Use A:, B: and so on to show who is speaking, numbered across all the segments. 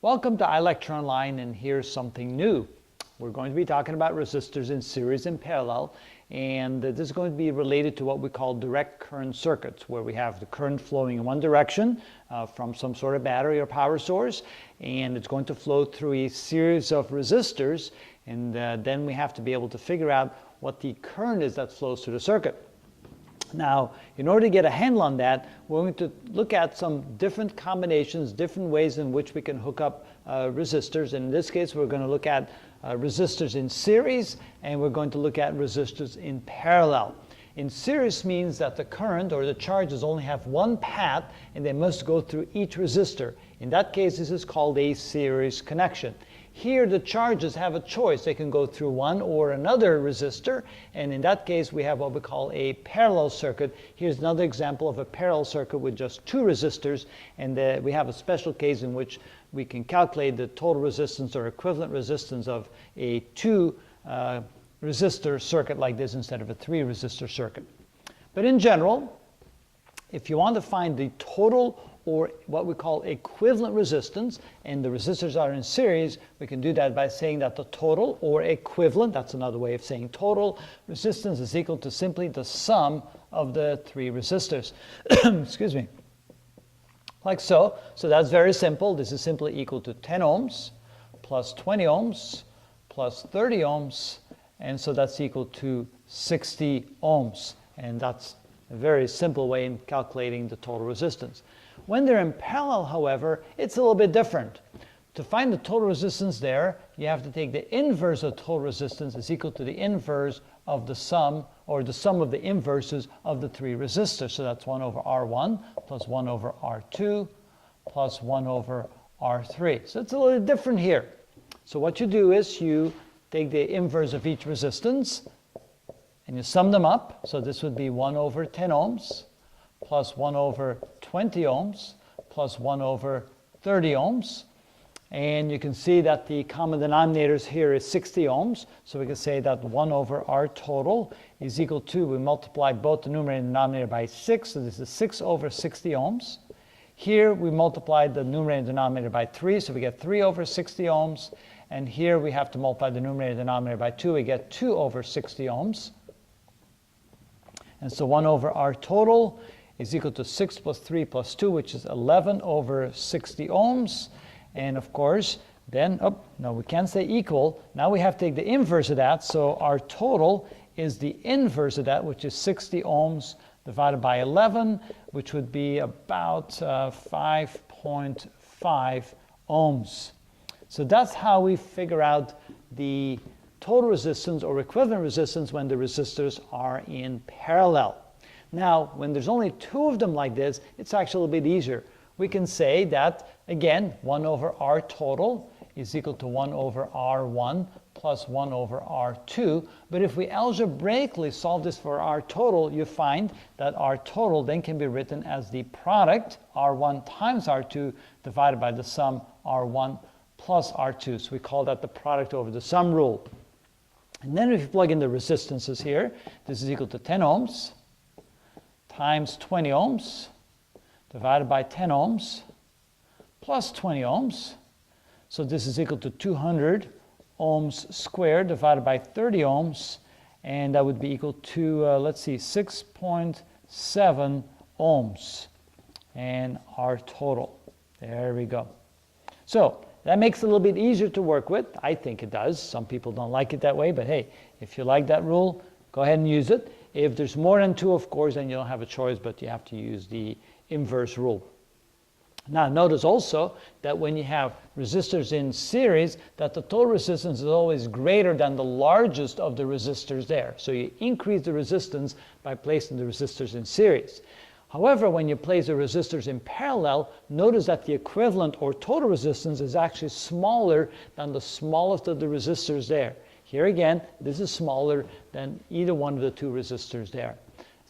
A: Welcome to iLectureOnline, and here's something new. We're going to be talking about resistors in series and parallel, and this is going to be related to what we call direct current circuits, where we have the current flowing in one direction from some sort of battery or power source, and it's going to flow through a series of resistors, and then we have to be able to figure out what the current is that flows through the circuit. Now, in order to get a handle on that, we're going to look at some different combinations, different ways in which we can hook up resistors. In this case, we're going to look at resistors in series, and we're going to look at resistors in parallel. In series means that the current or the charges only have one path, and they must go through each resistor. In that case, this is called a series connection. Here, the charges have a choice. They can go through one or another resistor, and in that case, we have what we call a parallel circuit. Here's another example of a parallel circuit with just two resistors, and we have a special case in which we can calculate the total resistance or equivalent resistance of a two resistor circuit like this instead of a three resistor circuit. But in general, if you want to find the total or what we call equivalent resistance, and the resistors are in series, we can do that by saying that the total or equivalent, that's another way of saying total, resistance is equal to simply the sum of the three resistors. Excuse me. Like so. So that's very simple. This is simply equal to 10 ohms plus 20 ohms plus 30 ohms, and so that's equal to 60 ohms. And that's a very simple way in calculating the total resistance. When they're in parallel, however, it's a little bit different. To find the total resistance there, you have to take the inverse of total resistance is equal to the inverse of the sum, or the sum of the inverses of the three resistors. So that's 1 over R1 plus 1 over R2 plus 1 over R3. So it's a little different here. So what you do is you take the inverse of each resistance and you sum them up. So this would be 1 over 10 ohms plus 1 over 20 ohms plus 1 over 30 ohms. And you can see that the common denominators here is 60 ohms. So we can say that 1 over R total is equal to, we multiply both the numerator and denominator by 6. So this is 6 over 60 ohms. Here we multiply the numerator and denominator by 3. So we get 3 over 60 ohms. And here we have to multiply the numerator and denominator by 2. We get 2 over 60 ohms. And so 1 over R total is equal to 6 plus 3 plus 2, which is 11 over 60 ohms. And of course, then, oh, no, we can't say equal. Now we have to take the inverse of that. So our total is the inverse of that, which is 60 ohms divided by 11, which would be about 5.5 ohms. So that's how we figure out the total resistance or equivalent resistance when the resistors are in parallel. Now, when there's only two of them like this, it's actually a bit easier. We can say that, again, 1 over R total is equal to 1 over R1 plus 1 over R2. But if we algebraically solve this for R total, you find that R total then can be written as the product, R1 times R2, divided by the sum R1 plus R2. So we call that the product over the sum rule. And then if you plug in the resistances here, this is equal to 10 ohms times 20 ohms divided by 10 ohms plus 20 ohms. So this is equal to 200 ohms squared divided by 30 ohms, and that would be equal to, let's see, 6.7 ohms, and our total. There we go. So that makes it a little bit easier to work with. I think it does. Some people don't like it that way, but hey, if you like that rule, go ahead and use it. If there's more than two, of course, then you don't have a choice, but you have to use the inverse rule. Now, notice also that when you have resistors in series, that the total resistance is always greater than the largest of the resistors there. So you increase the resistance by placing the resistors in series. However, when you place the resistors in parallel, notice that the equivalent or total resistance is actually smaller than the smallest of the resistors there. Here again, this is smaller than either one of the two resistors there.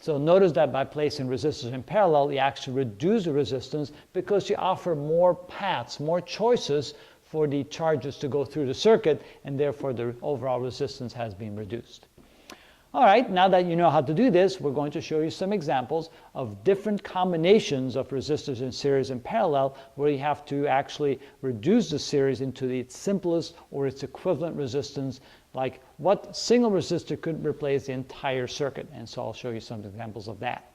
A: So notice that by placing resistors in parallel, you actually reduce the resistance because you offer more paths, more choices for the charges to go through the circuit, and therefore the overall resistance has been reduced. All right, now that you know how to do this, we're going to show you some examples of different combinations of resistors in series and parallel where you have to actually reduce the series into its simplest or its equivalent resistance, like what single resistor could replace the entire circuit. And so I'll show you some examples of that.